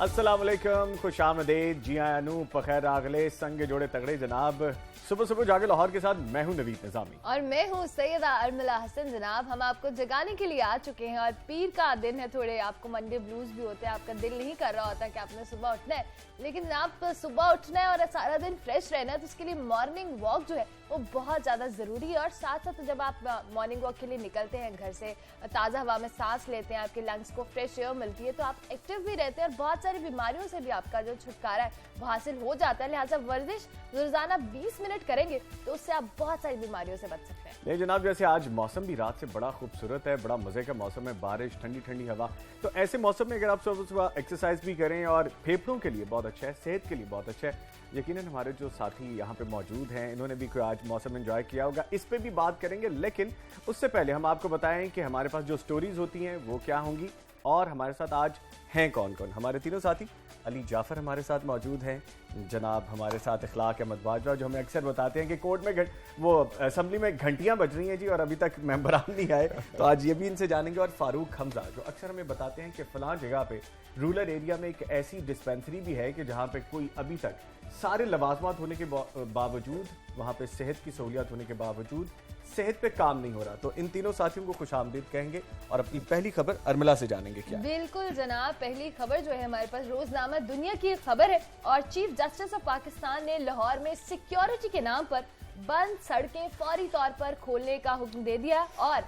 अस्सलाम वालेकुम, खुश आमदेद, जी आयानू, पखैर आगले, संग जोड़े तगड़े जनाब। सुबह सुबह जागे लाहौर के साथ मैं हूं नवीद निजामी और मैं हूं सैयदा अरमिला हसन। जनाब, हम आपको जगाने के लिए आ चुके हैं और पीर का दिन है, थोड़े आपको मंडे ब्लूज भी होते हैं, आपका दिल नहीं कर रहा होता कि आपने सुबह उठना है, लेकिन जनाब सुबह उठना है और सारा दिन फ्रेश रहना है, तो उसके लिए मॉर्निंग वॉक जो है वो बहुत ज़्यादा ज़रूरी है। और साथ साथ जब आप मॉर्निंग वॉक के लिए निकलते हैं घर से, ताज़ा हवा में सांस लेते हैं, आपके लंग्स को फ्रेश एयर मिलती है, तो आप एक्टिव भी रहते हैं और बहुत सारी बीमारियों से भी आपका जो छुटकारा है वो हासिल हो जाता है। लिहाजा वर्जिश रोजाना 20 मिनट करेंगे तो उससे आप बहुत सारी बीमारियों से बच सकते हैं। नहीं जनाब, जैसे आज मौसम भी रात से बड़ा खूबसूरत है, बड़ा मजे का मौसम है, बारिश, ठंडी ठंडी हवा, तो ऐसे मौसम में अगर आप सुबह सुबह एक्सरसाइज भी करें और फेफड़ों के लिए बहुत अच्छा है, सेहत के लिए बहुत अच्छा है। यकीनन हमारे जो साथी यहाँ पे मौजूद हैं, इन्होंने भी कोई आज मौसम एंजॉय किया होगा, इस पे भी बात करेंगे, लेकिन उससे पहले हम आपको बताएं कि हमारे पास जो स्टोरीज होती हैं वो क्या होंगी और हमारे साथ आज हैं कौन कौन। हमारे तीनों साथी, अली जाफर हमारे साथ मौजूद हैं, जनाब हमारे साथ इखलाक अहमद बाजवा, जो हमें अक्सर बताते हैं कि कोर्ट में वो असेंबली में घंटियां बज रही हैं जी और अभी तक मेंबरान नहीं आए, तो आज ये भी इनसे जानेंगे। और फारूक हमजा, जो अक्सर हमें बताते हैं कि फलां जगह पे रूरल एरिया में एक ऐसी डिस्पेंसरी भी है कि जहाँ पे कोई अभी तक सारे लवाजमात होने के बावजूद, वहाँ पे सेहत की सहूलियत होने के बावजूद सेहत पे काम नहीं हो रहा। तो इन तीनों साथियों को खुश आमदीद कहेंगे और अपनी पहली खबर अरमिला से जानेंगे क्या। बिल्कुल जनाब, पहली खबर जो है हमारे पास रोजनामा दुनिया की खबर है और चीफ जस्टिस ऑफ पाकिस्तान ने लाहौर में सिक्योरिटी के नाम पर बंद सड़कें फौरी तौर पर खोलने का हुक्म दे दिया और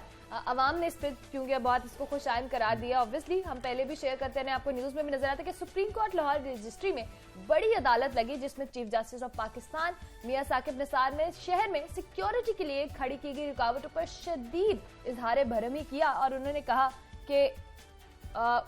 अवाम ने इस पर क्योंकि बहुत इसको खुशाइन करार दिया। ऑब्वियसली हम पहले भी शेयर करते हैं, आपको न्यूज में भी नजर आता है कि सुप्रीम कोर्ट लाहौर रजिस्ट्री में बड़ी अदालत लगी जिसमें चीफ जस्टिस ऑफ पाकिस्तान मियां साकिब निसार ने शहर में सिक्योरिटी के लिए खड़ी की गई रुकावटों पर शदीद इजहार भरमी किया और उन्होंने कहा कि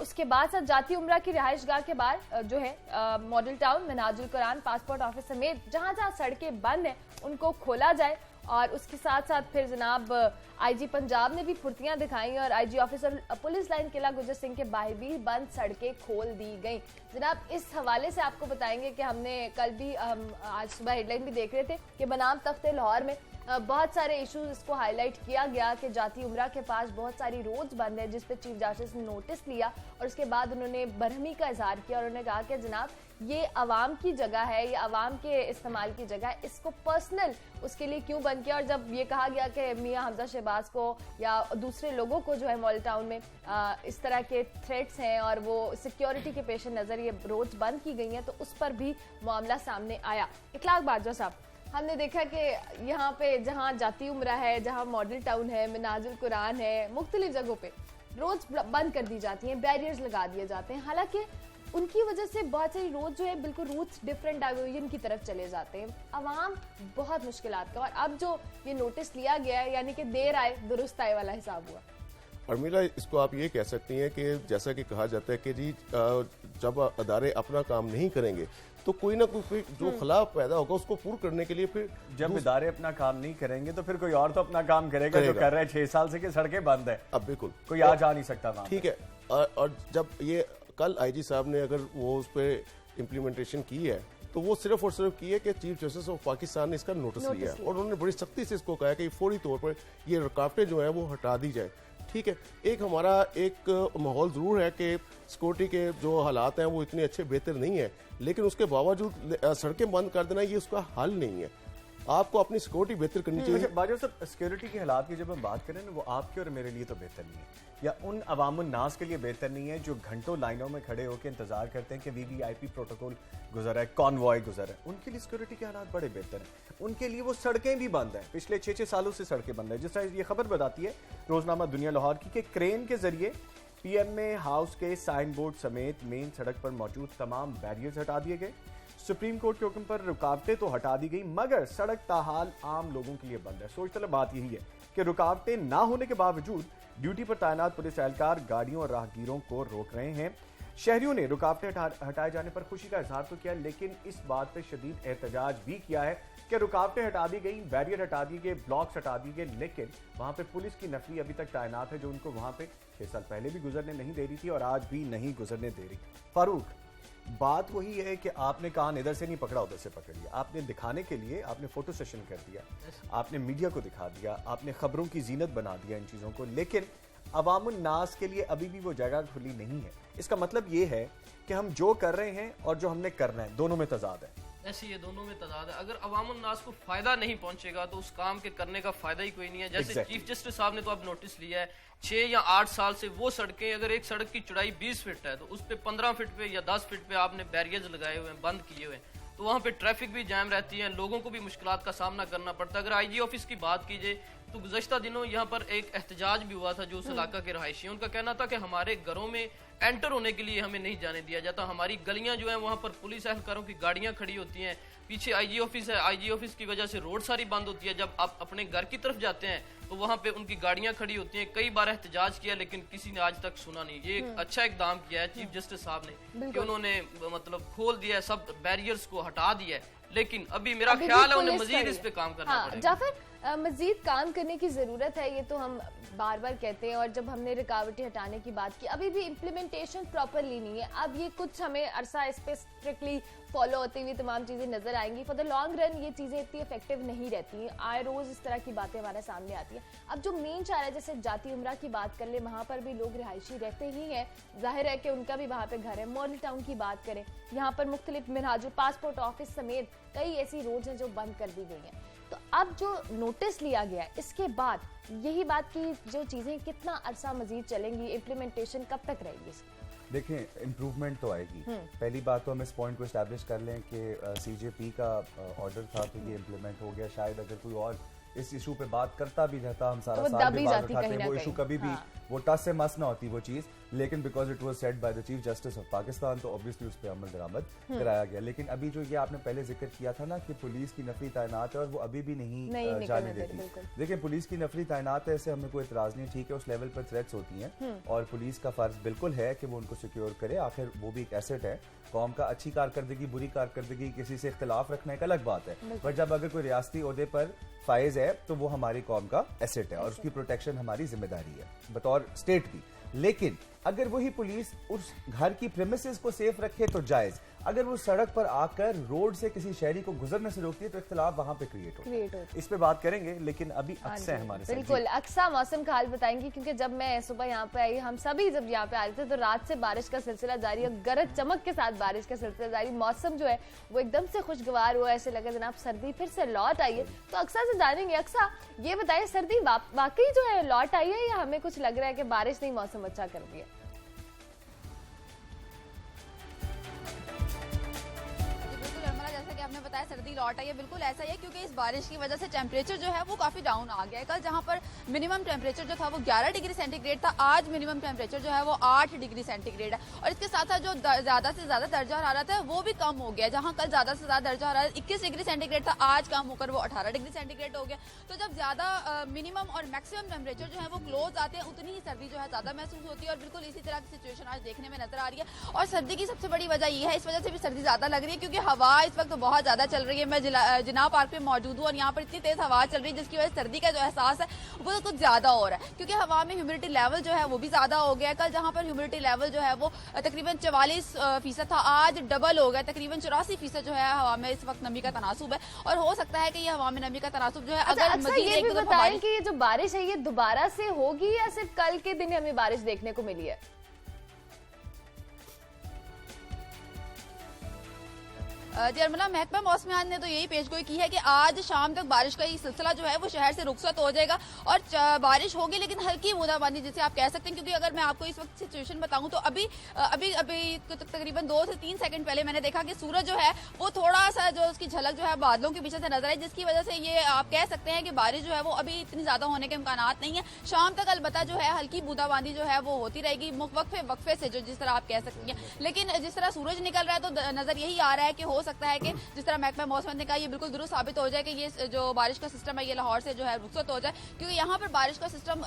उसके बाद साथ जाती उम्रा की रिहाइशगाह के बाद जो है model town, Minhajul Quran, passport office समेत जहां जहां सड़कें बंद हैं उनको खोला जाए। और उसके साथ साथ फिर जनाब आईजी पंजाब ने भी फुर्तियां दिखाई और आईजी ऑफिसर पुलिस लाइन किला गुजर सिंह के बाहर भी बंद सड़कें खोल दी गई। जनाब इस हवाले से आपको बताएंगे कि हमने कल भी आज सुबह हेडलाइन भी देख रहे थे कि बनाम तख्ते लाहौर में बहुत सारे इश्यूज इसको हाईलाइट किया गया कि जाती उम्रा के पास बहुत सारी रोड्स बंद है, जिस पे चीफ जस्टिस ने नोटिस लिया और उसके बाद उन्होंने बरहमी का इजहार किया और उन्होंने कहा कि जनाब ये अवाम की जगह है, ये अवाम के इस्तेमाल की जगह है, इसको पर्सनल उसके लिए क्यों बंद किया। और जब ये कहा गया कि मियां हमजा शहबाज को या दूसरे लोगों को जो है मॉडल टाउन में इस तरह के थ्रेट्स हैं और वो सिक्योरिटी के पेश नज़र ये रोड्स बंद की गई हैं, तो उस पर भी मामला सामने आया। इखलाक बाजवा साहब, हमने देखा कि यहाँ पे जहाँ जाती उम्रा है, जहाँ मॉडल टाउन है, मिनाजुल कुरान है, मुख्तलिफ जगहों पे रोड्स बंद कर दी जाती हैं, बैरियर्स लगा दिए जाते हैं, हालांकि उनकी वजह से बहुत सारी रोड जो है बिल्कुल रूट्स डिफरेंट डाइवर्जन की तरफ चले जाते हैं, अवाम बहुत मुश्किलात का। और अब जो ये नोटिस लिया गया है, यानी कि देर आए दुरुस्त आए वाला हिसाब हुआ। अर्मिला, इसको आप ये कह सकती हैं कि जैसा कि कहा जाता है कि जी जब अदारे अपना काम नहीं करेंगे तो कोई ना कोई जो खिलाफ पैदा होगा उसको पूर्ण करने के लिए फिर जब इदारे अपना काम नहीं करेंगे तो फिर कोई और तो अपना काम करेगा जो कर रहा है 6 साल से कि सड़कें बंद है। अब बिल्कुल कोई आ जा नहीं सकता वहां। ठीक है, और जब ये कल आईजी साहब ने अगर वो उस पर इम्प्लीमेंटेशन की है तो वो सिर्फ और सिर्फ की है कि चीफ जस्टिस ऑफ पाकिस्तान ने इसका नोटिस लिया है और उन्होंने बड़ी सख्ती से इसको कहा है कि फौरी तौर पर ये रुकावटें जो है वो हटा दी जाए। ठीक है, एक हमारा एक माहौल जरूर है कि सिक्योरिटी के जो हालात हैं वो इतने अच्छे बेहतर नहीं है, लेकिन उसके बावजूद सड़कें बंद कर देना ये उसका हल नहीं है। आपको अपनी सिक्योरिटी बेहतर करनी चाहिए। बाजवा साहब, सिक्योरिटी के हालात की जब हम बात करें ना, वो आपके और मेरे लिए तो बेहतर नहीं है या उन अवामुन नास के लिए बेहतर नहीं है जो घंटों लाइनों में खड़े होकर इंतजार करते हैं कि वीवीआईपी प्रोटोकॉल गुजरा है, कॉन्वॉय गुजरा है। उनके लिए सिक्योरिटी के हालात बड़े बेहतर हैं, उनके लिए वो सड़कें भी बंद हैं, पिछले 6-6 सालों से सड़कें बंद हैं। जिस तरह ये खबर बताती है रोजनामा दुनिया लाहौर की कि क्रेन के जरिए पीएमए हाउस के साइन बोर्ड समेत मेन सड़क पर मौजूद तमाम बैरियर्स हटा दिए गए। सुप्रीम कोर्ट के हुक्म पर रुकावटें तो हटा दी गई मगर सड़क ताहाल आम लोगों के लिए बंद है। सोच तलब बात यही है कि रुकावटें ना होने के बावजूद ड्यूटी पर तैनात पुलिस एहलकार गाड़ियों और राहगीरों को रोक रहे हैं। शहरियों ने रुकावटें हटाए जाने पर खुशी का इजहार तो किया, लेकिन इस बात पर शदीद एहतजाज भी किया है कि रुकावटें हटा दी गई, बैरियर हटा दिए गए, ब्लॉक्स हटा दिए गए, लेकिन वहां पे पुलिस की नफरी अभी तक तैनात है जो उनको वहां पे 6 साल पहले भी गुजरने नहीं दे रही थी और आज भी नहीं गुजरने दे रही। फारूक, बात वही है कि आपने कान इधर से नहीं पकड़ा उधर से पकड़ लिया, आपने दिखाने के लिए आपने फोटो सेशन कर दिया, आपने मीडिया को दिखा दिया, आपने खबरों की जीनत बना दिया इन चीजों को, लेकिन अवामुन नास के लिए अभी भी वो जगह खुली नहीं है। इसका मतलब ये है कि हम जो कर रहे हैं और जो हमने करना है दोनों में तजाद है। ऐसे ये दोनों में तजाद है। अगर अवामुन नास को फायदा नहीं पहुंचेगा तो उस काम के करने का फायदा ही कोई नहीं है। जैसे चीफ जस्टिस साहब ने तो अब नोटिस लिया है 6 या 8 साल से वो सड़कें, अगर एक सड़क की चौड़ाई 20 फीट है तो उस पे 15 फीट पे या 10 फीट पे आपने बैरियर्स लगाए हुए हैं, बंद किए हुए हैं, तो वहाँ पे ट्रैफिक भी जाम रहती है, लोगों को भी मुश्किलात का सामना करना पड़ता है। अगर आईजी ऑफिस की बात कीजिए तो गुज़श्ता दिनों यहाँ पर एक एहतजाज भी हुआ था जो उस इलाका के रहायशी, उनका कहना था कि हमारे घरों में एंटर होने के लिए हमें नहीं जाने दिया जाता, हमारी गलियां जो है वहाँ पर पुलिस एहलकारों की गाड़ियां खड़ी होती हैं, पीछे आईजी ऑफिस है, आईजी ऑफिस की वजह से रोड सारी बंद होती है, जब आप अपने घर की तरफ जाते हैं तो वहाँ पे उनकी गाड़ियां खड़ी होती हैं। कई बार एहतजाज किया लेकिन किसी ने आज तक सुना नहीं। ये एक अच्छा इकदाम किया है चीफ जस्टिस साहब ने कि उन्होंने मतलब खोल दिया है, सब बैरियर्स को हटा दिया है, लेकिन अभी मेरा ख्याल है उन्हें मजीद इस पे काम करना पड़ेगा। जाफर, मजीद काम करने की जरूरत है, ये तो हम बार बार कहते हैं, और जब हमने रुकावटें हटाने की बात की अभी भी इम्प्लीमेंटेशन प्रॉपरली नहीं है। अब ये कुछ हमें अरसा इस पे स्ट्रिक्टली फॉलो होती हुई तमाम चीजें नजर आएंगी। फॉर द लॉन्ग रन ये चीजें इतनी इफेक्टिव नहीं रहती हैं, आए रोज इस तरह की बातें हमारे सामने आती हैं। अब जो मेन चाह है, जैसे जाती उमरा की बात कर ले, वहां पर भी लोग रिहायशी रहते ही हैं, जाहिर है कि उनका भी वहां पे घर है। मॉडल टाउन की बात करें, यहाँ पर मुख्तलिफ मिनहाजुल पासपोर्ट ऑफिस समेत कई ऐसी रोड हैं जो बंद कर दी गई हैं। तो अब जो नोटिस लिया गया है इसके बाद यही बात की जो चीजें कितना अरसा मजीद चलेंगी, इम्प्लीमेंटेशन कब तक रहेगी? देखें, इम्प्रूवमेंट तो आएगी। पहली बात तो हम इस पॉइंट को इस्टेब्लिश कर लें कि सीजेपी का ऑर्डर था तो ये इम्प्लीमेंट हो गया। शायद अगर कोई और इस इशू पे बात करता भी रहता, हम सारा साल भी बात उठाते, वो इशू कभी भी वो टस से मस ना होती वो चीज़, लेकिन because it was said by the chief justice of Pakistan तो ऑब्वियसली उस पर अमल दरामद कराया गया। लेकिन अभी जो ये आपने पहले जिक्र किया था ना कि पुलिस की नफरी तैनात है और वो अभी भी नहीं जाने देती। देखिए, पुलिस की नफरी तैनात है, इससे हमें कोई इतराज नहीं, ठीक है, उस लेवल पर थ्रेट्स होती हैं और पुलिस का फर्ज बिल्कुल है कि वो उनको सिक्योर करे। आखिर वो भी एक एसेट है कौम का। अच्छी कारकर्दगी, बुरी कारकर्दगी, किसी से इख्तिलाफ रखना एक अलग बात है, पर जब अगर कोई रियासती ओहदे पर फायज है तो वो हमारी कौम का एसेट है और उसकी प्रोटेक्शन हमारी जिम्मेदारी है बतौर स्टेट की। लेकिन अगर वही पुलिस उस घर की प्रेमिसेस को सेफ रखे तो जायज, अगर वो सड़क पर आकर रोड से किसी शहरी को गुजरने से रोकती है तो इख्तिलाफ वहां पे क्रिएट होता है। इस पे बात करेंगे, लेकिन अभी अक्सा है हमारे साथ। बिल्कुल, अक्सा मौसम का हाल बताएंगी, क्योंकि जब मैं सुबह यहाँ पे आई, हम सभी जब यहाँ पे आ रहे थे तो रात से बारिश का सिलसिला जारी है, गरज चमक के साथ बारिश का सिलसिला जारी। मौसम जो है वो एकदम से खुशगवार हुआ, ऐसे लगा जनाब सर्दी फिर से लौट आई है। तो अक्सा से जानेंगे, अक्सा ये बताइए, सर्दी वाकई जो है लौट आई है या हमें कुछ लग रहा है कि बारिश ने मौसम अच्छा कर दिया? आपने बताया सर्दी लौट आई है, बिल्कुल ऐसा ही है, क्योंकि इस बारिश की वजह से टेम्परेचर जो है वो काफी डाउन आ गया है। कल जहां पर मिनिमम टेम्परेचर जो था वो 11 डिग्री सेंटीग्रेड था, आज मिनिमम टेम्परेचर जो है वो 8 डिग्री सेंटीग्रेड है। और इसके साथ साथ जो ज्यादा से ज्यादा दर्जा हरारत है वो भी कम हो गया। जहां कल ज्यादा से ज्यादा दर्जा हरारत 21 डिग्री सेंटीग्रेड था, आज कम होकर वो 18 डिग्री सेंटीग्रेड हो गया। तो जब ज्यादा मिनिमम और मैक्सिमम टेम्परेचर जो है वो क्लोज आते हैं, उतनी ही सर्दी जो है ज्यादा महसूस होती है। और बिल्कुल इसी तरह की सिचुएशन आज देखने में नजर आ रही है। और सर्दी की सबसे बड़ी वजह ये है, इस वजह से भी सर्दी ज्यादा लग रही है क्योंकि हवा इस वक्त बहुत ज्यादा चल रही है। मैं जिना पार्क पे मौजूद हूँ और यहाँ पर इतनी तेज हवा चल रही है जिसकी वजह से सर्दी का जो एहसास है वो कुछ ज्यादा हो रहा है, क्योंकि हवा में ह्यूमिडिटी लेवल जो है वो भी ज्यादा हो गया है। कल जहाँ पर ह्यूमिडिटी लेवल जो है वो तकरीबन 44% था, आज डबल हो गया, तकरीबन 84% जो है हवा में इस वक्त नमी का तनासुब है। और हो सकता है कि ये हवा में नमी का तनासुब जो है अगर मजीद एक दो बताएं कि ये जो बारिश है ये दोबारा से होगी या सिर्फ कल के दिन हमें बारिश देखने को मिली है? जी अरमला, महकमा मौसमियात ने तो यही पेशगोई की है कि आज शाम तक बारिश का ये सिलसिला जो है वो शहर से रुखसत हो जाएगा और बारिश होगी, लेकिन हल्की बूंदाबांदी जिसे आप कह सकते हैं। क्योंकि अगर मैं आपको इस वक्त सिचुएशन बताऊं तो अभी तकरीबन 2 से 3 सेकंड पहले मैंने देखा कि सूरज जो है वो थोड़ा सा जो उसकी झलक जो है बादलों के पीछे से नजर आई, जिसकी वजह से ये आप कह सकते हैं कि बारिश जो है वो अभी इतनी ज्यादा होने के इम्कान नहीं है। शाम तक अलबत्ता जो है हल्की बूंदाबांदी जो है वो होती रहेगी वक्फे से, जो जिस तरह आप कह सकती हैं। लेकिन जिस तरह सूरज निकल रहा है तो नजर यही आ रहा है कि हो सकता है कि जिस तरह महकमा मौसम ने कहा ये बिल्कुल दुरुस्त साबित हो जाए कि ये जो बारिश का सिस्टम है ये लाहौर से जो है रुखसत हो जाए, क्योंकि यहाँ पर बारिश का सिस्टम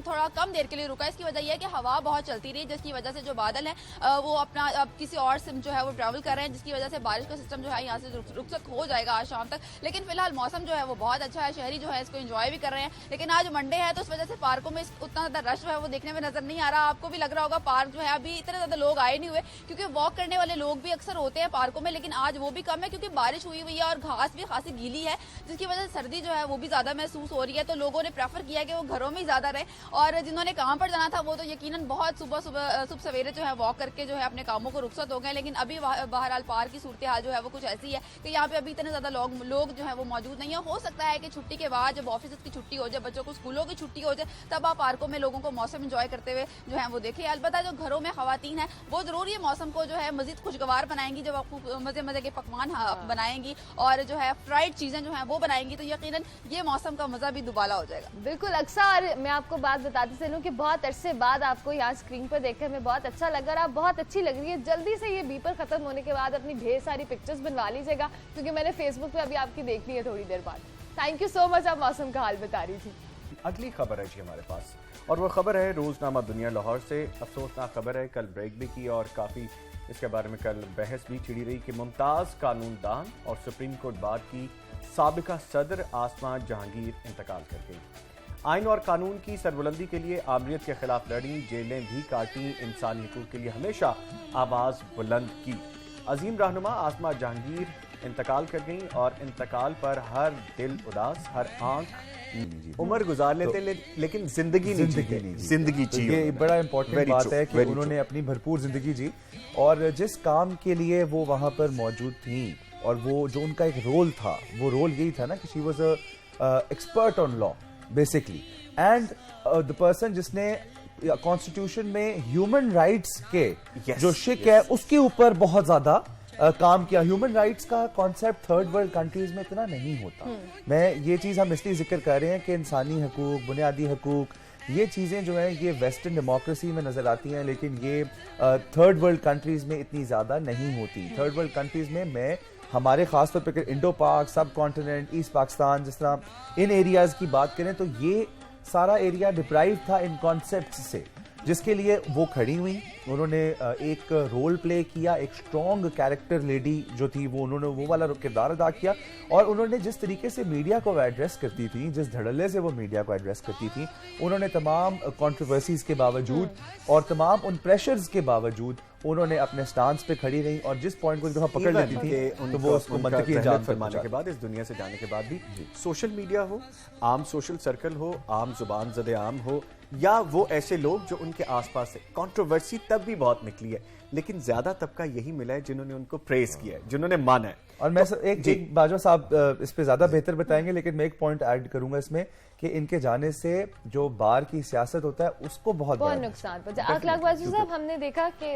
थोड़ा कम देर के लिए रुका है। इसकी वजह यह है कि हवा बहुत चलती रही, जिसकी वजह से जो बादल है वो अपना अब किसी और से जो है वो ट्रैवल कर रहे हैं, जिसकी वजह से बारिश का सिस्टम जो है यहाँ से रुखसत हो जाएगा आज शाम तक। लेकिन फिलहाल मौसम जो है वो बहुत अच्छा है, शहरी जो है इसको एंजॉय भी कर रहे हैं। लेकिन आज मंडे है तो इस वजह से पार्कों में उतना ज्यादा रश जो है वो देखने में नजर नहीं आ रहा। आपको भी लग रहा होगा पार्क जो है अभी इतने ज्यादा लोग आए नहीं हुए, क्योंकि वॉक करने वाले लोग भी अक्सर होते हैं पार्कों में, लेकिन आज वो भी कम है क्योंकि बारिश हुई हुई है और घास भी खासी गीली है, जिसकी वजह से सर्दी जो है वो भी ज्यादा महसूस हो रही है। तो लोगों ने प्रेफर किया कि वो घरों में ही ज्यादा रहे, और जिन्होंने काम पर जाना था वो तो यकीनन बहुत सुबह सवेरे जो है वॉक करके जो है अपने कामों को रुखसत हो गए। लेकिन अभी बहरहाल पार की सूरत हाल जो है वो कुछ ऐसी है कि यहाँ पे अभी इतने ज्यादा लोग जो है वो मौजूद नहीं है। हो सकता है कि छुट्टी के बाद जब ऑफिस की छुट्टी हो जाए, बच्चों को स्कूलों की छुट्टी हो जाए, तब आप पार्कों में लोगों को मौसम एंजॉय करते हुए जो है वो देखें। अलबत्ता जो घरों में खवातीन है वो जरूर ये मौसम को जो है मजीद खुशगवार बनाएंगी। जब आपको मजे मजे के पकवान बनाएंगी और जो है फ्राइड चीजें जो है वो बनाएंगी, तो यकीनन ये मौसम का मजा भी दुबाला हो जाएगा। बिल्कुल अक्सा, और मैं आपको बात बताती चलूं कि बहुत अरसे बाद आपको यहाँ स्क्रीन पर देखकर हमें बहुत अच्छा लगा और आप बहुत अच्छी लग रही है। जल्दी से ये बीपर खत्म होने के बाद अपनी ढेर सारी पिक्चर्स बनवा लीजिएगा, क्योंकि मैंने फेसबुक पे अभी आपकी देख ली है थोड़ी देर बाद। थैंक यू सो मच, आप मौसम का हाल बता रही थी। अगली खबर है जी हमारे पास, और वो खबर है रोजनामा दुनिया लाहौर से। अफसोसनाक खबर है, कल ब्रेक भी की और काफ़ी इसके बारे में कल बहस भी छिड़ी रही कि मुमताज़ कानूनदान और सुप्रीम कोर्ट बार की साबिका सदर आसमा जहांगीर इंतकाल कर गई। आइन और कानून की सरबुलंदी के लिए आमरीत के खिलाफ लड़ी, जेलें भी काटी, इंसानी हकूक़ के लिए हमेशा आवाज़ बुलंद की। अजीम रहनुमा आसमा जहांगीर इंतकाल कर गई और इंतकाल पर हर दिल उदास, हर आंख उम्र गुजार लेते लेकिन जिंदगी जिंदगी तो ये बड़ा इंपॉर्टेंट बात है कि उन्होंने अपनी भरपूर जिंदगी जी, और जिस काम के लिए वो वहाँ पर मौजूद थी और वो जो उनका एक रोल था, वो रोल यही था ना कि she was a expert on law basically, and the person जिसने कॉन्स्टिट्यूशन में ह्यूमन राइट्स के जो शिक है उसके ऊपर बहुत ज्यादा काम किया। ह्यूमन राइट्स का कॉन्सेप्ट थर्ड वर्ल्ड कंट्रीज में इतना नहीं होता। मैं ये चीज हम इसलिए जिक्र कर रहे हैं कि इंसानी हकूक, बुनियादी हकूक, ये चीजें जो है ये वेस्टर्न डेमोक्रेसी में नजर आती हैं, लेकिन ये थर्ड वर्ल्ड कंट्रीज में इतनी ज्यादा नहीं होती। थर्ड वर्ल्ड कंट्रीज में मैं हमारे खासतौर पर इंडो पाक, सब कॉन्टिनेंट, ईस्ट पाकिस्तान, जिस तरह इन एरियाज की बात करें तो ये सारा एरिया डिप्राइव था इन कॉन्सेप्ट से, जिसके लिए वो खड़ी हुई। उन्होंने एक रोल प्ले किया, एक स्ट्रॉन्ग कैरेक्टर लेडी जो थी उन्होंने वो वाला किरदार अदा किया, और उन्होंने जिस तरीके से मीडिया को एड्रेस करती थी, जिस धड़ल्ले से वो मीडिया को एड्रेस करती थी, उन्होंने तमाम कंट्रोवर्सीज के बावजूद और तमाम उन प्रेशर्स के बावजूद उन्होंने अपने स्टांस पे खड़ी रही, और जिस पॉइंट को एक दफा पकड़ लेती थी तो वो उसको मंतकी अंजाम फरमाने के बाद, इस दुनिया से जाने के बाद भी सोशल मीडिया हो, आम सोशल सर्कल हो, आम जुबान ज़दे आम हो, या वो ऐसे लोग जो उनके आसपास है, कंट्रोवर्सी तब भी बहुत निकली है, लेकिन ज्यादा तबका यही मिला है जिन्होंने उनको प्रेज किया है, जिन्होंने माना है। और मैं एक बाजवा साहब इस पे ज्यादा बेहतर बताएंगे, लेकिन मैं एक पॉइंट ऐड करूंगा इसमें कि इनके जाने से जो बार की सियासत होता है उसको बहुत नुकसान पहुंचा। अखलाक बाजू साहब, हमने देखा कि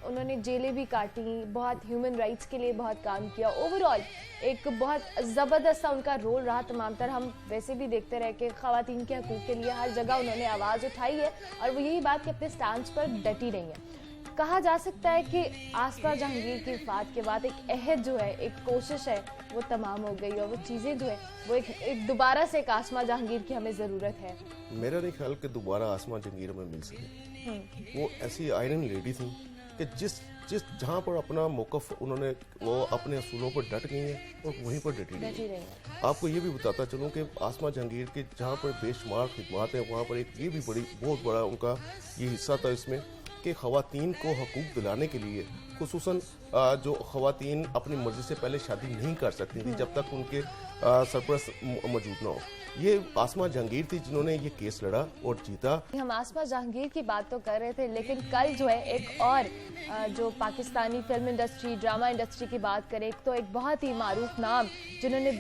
उन्होंने जेलें भी काटी, बहुत ह्यूमन राइट्स के लिए बहुत काम किया, ओवरऑल एक बहुत जबरदस्त उनका रोल रहा तमाम तर। हम वैसे भी देखते रहे कि खवातीन के हकूक के लिए हर जगह उन्होंने आवाज उठाई है, और वो यही बात कि अपने स्टांस पर डटी रही है। कहा जा सकता है कि आसमा जहांगीर की वफात के बाद एक अहद जो है, एक कोशिश है, वो तमाम हो गई, और वो चीज़ें जो है वो एक दोबारा से एक आसमा जहांगीर की हमें ज़रूरत है। मेरा नहीं ख्याल कि दोबारा आसमा जहांगीर में मिल सके। वो ऐसी आयरन लेडी थी कि जिस जहाँ पर अपना मौकफ उन्होंने वो अपने असूलों पर डट गई हैं और वहीं पर डटी रही। आपको ये भी बताता चलूँ कि आसमा जहांगीर के जहाँ पर बेशुमार खिदमात हैं, वहाँ पर एक ये भी बहुत बड़ा उनका ये हिस्सा था इसमें कि खवातीन को हकूक दिलाने के लिए, खुसूसन जो खवातीन अपनी मर्जी से पहले शादी नहीं कर सकती थी जब तक उनके सरपरस्त मौजूद ना हो, ये आसमा जहांगीर थी जिन्होंने ये केस लड़ा और जीता। हम आसमा जहांगीर की बात तो कर रहे थे, लेकिन कल जो है एक और जो Pakistani film industry, drama industry की बात करें तो एक बहुत ही मारूफ नाम जिन्होंने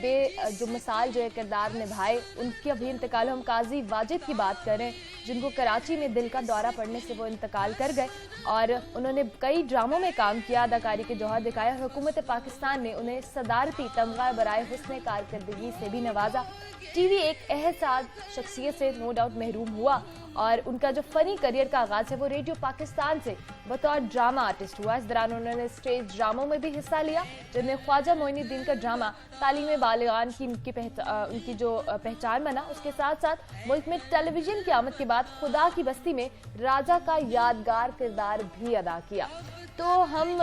जो मिसाल जो है किरदार निभाए, उनकी अभी इंतकाल, हम काजी वाजिद की बात करें जिनको कराची में दिल का दौरा पड़ने से वो इंतकाल कर गए, और उन्होंने कई ड्रामों में काम किया, अदाकारी के जौहर दिखाया। हुकूमत पाकिस्तान ने उन्हें सदारती तमगा बराए हुस्न कारकर्दगी से भी नवाजा। टीवी एक एहसास शख्सियत से नो डाउट महरूम हुआ, और उनका जो फनी करियर का आगाज है वो रेडियो पाकिस्तान से बतौर ड्रामा आर्टिस्ट हुआ। इस दौरान उन्होंने स्टेज ड्रामों में भी हिस्सा लिया, जिनमें ख्वाजा मोइनुद्दीन का ड्रामा तालीम बालिगान की उनकी जो पहचान बना। उसके साथ साथ मुल्क में टेलीविजन की आमद के बाद खुदा की बस्ती में राजा का यादगार किरदार भी अदा किया। तो हम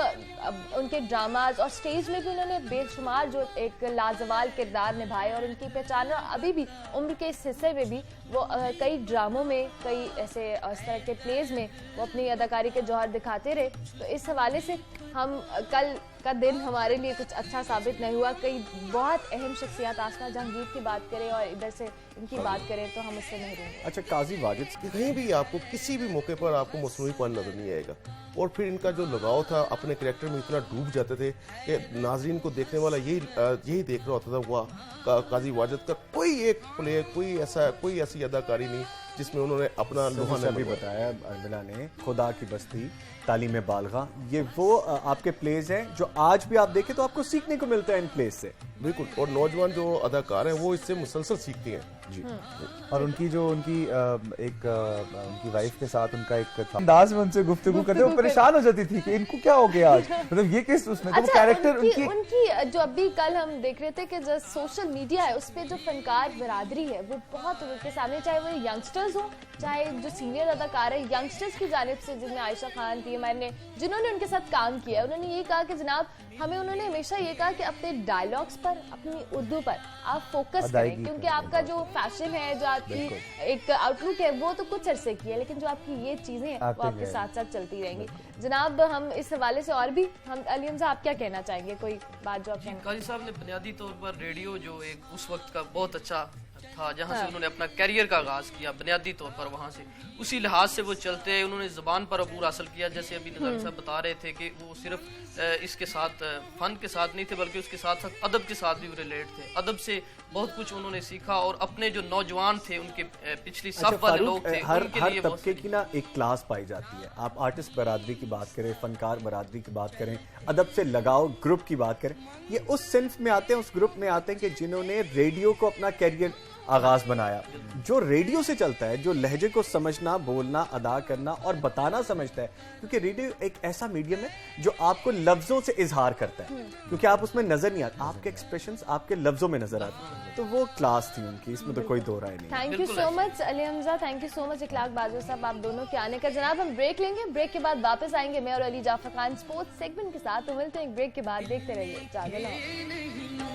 उनके ड्रामाज और स्टेज में भी उन्होंने बेशुमार जो एक लाजवाल किरदार निभाए, और उनकी पहचान अभी भी उम्र के इस हिस्से में भी वो कई ड्रामों में, कई ऐसे इस तरह के प्लेज में वो अपनी अदाकारी के जौहर दिखाते रहे। तो इस हवाले से हम कल का दिन हमारे लिए कुछ अच्छा साबित नहीं हुआ। कई बहुत अहम शख्सियत, आसमा जहांगीर की बात करें और इधर से इनकी बात करें तो हम उससे नहीं रहेंगे। अच्छा, काजी वाजिद कि कहीं भी आपको किसी भी मौके पर आपको मसनूईपन नजर नहीं आएगा। और फिर इनका जो लगाव था, अपने कैरेक्टर में इतना डूब जाते थे कि नाजरीन को देखने वाला यही देख रहा होता था हुआ काजी वाजिद का कोई एक प्ले, कोई ऐसी अदाकारी नहीं जिसमें उन्होंने अपना लोहा भी बताया अरबिला ने। खुदा की बस्ती, तालीम बालगा, ये वो आपके प्लेज हैं जो आज भी आप देखें तो आपको सीखने को मिलता है इन प्लेज से। बिल्कुल, और नौजवान जो अदाकार हैं वो इससे मुसलसल सीखती हैं जी। और उनकी उनकी वाइफ के साथ उनका एक अंदाज में उनसे गुफ्तगू करते वो परेशान हो जाती थी कि इनको क्या हो गया आज, मतलब ये किस उसमें तो कैरेक्टर उनकी जो अभी कल हम देख रहे थे कि जो सोशल मीडिया है उस पर जो फनकार बरादरी है वो बहुत उनके सामने, चाहे वो यंगस्टर्स हो चाहे जो सीनियर अदाकार है, यंगस्टर्स की जानिब से जिसमें आयशा खान थी मैंने, जिन्होंने उनके साथ काम किया, उन्होंने ये कहा कि जनाब हमें, उन्होंने हमेशा ये कहा कि अपने डायलॉग्स पर, अपनी उर्दू पर आप फोकस करें, क्योंकि आपका जो फैशन है, जो आपकी एक आउटलुक है वो तो कुछ अरसे की है, लेकिन जो आपकी ये चीजें हैं वो आपके साथ साथ चलती रहेंगी। जनाब हम इस हवाले से और भी हम अली हमजा आप क्या कहना चाहेंगे, कोई बात जो आप काजी साहब ने बुनियादी तौर पर रेडियो जो एक उस वक्त का बहुत अच्छा था जहाँ से उन्होंने अपना कैरियर का आगाज किया, बुनियादी तौर पर वहाँ से उसी लिहाज से वो चलते, उन्होंने ज़बान पर अबूर हासिल किया। जैसे अभी नज़ामी साहब बता रहे थे कि वो सिर्फ इसके साथ फन के साथ नहीं थे बल्कि उसके साथ साथ अदब के साथ भी रिलेट थे। अदब से बहुत कुछ उन्होंने सीखा और अपने जो नौजवान थे, उनके पिछली सफ वाले लोग थे, हर उनके लिए तबके की ना एक क्लास पाई जाती है। आप आर्टिस्ट बरादरी की बात करें, फनकार बरादरी की बात करें, अदब से लगाओ ग्रुप की बात करें, ये उस सिंफ में आते हैं, उस ग्रुप में आते हैं कि जिन्होंने रेडियो को अपना कैरियर आगाज बनाया, जो रेडियो से चलता है, जो लहजे को समझना, बोलना, अदा करना और बताना समझता है, क्योंकि रेडियो एक ऐसा मीडियम है जो आपको लफ्जों से इजहार करता है, क्योंकि आप उसमें नजर नहीं आते, आपके एक्सप्रेशंस आपके लफ्जों में नजर आते हैं। तो वो क्लास थी उनकी, इसमें तो कोई दो राय नहीं। Thank you so much Ali Hamza, thank you so much Ikhlaq Bajwa sahab, आप दोनों के आने का। जनाब हम ब्रेक लेंगे, ब्रेक के बाद वापस आएंगे मैं और अली जाफर खान स्पोर्ट्स सेगमेंट के साथ। तो मिलते हैं एक ब्रेक के बाद, देखते रहिए जागो लाओ।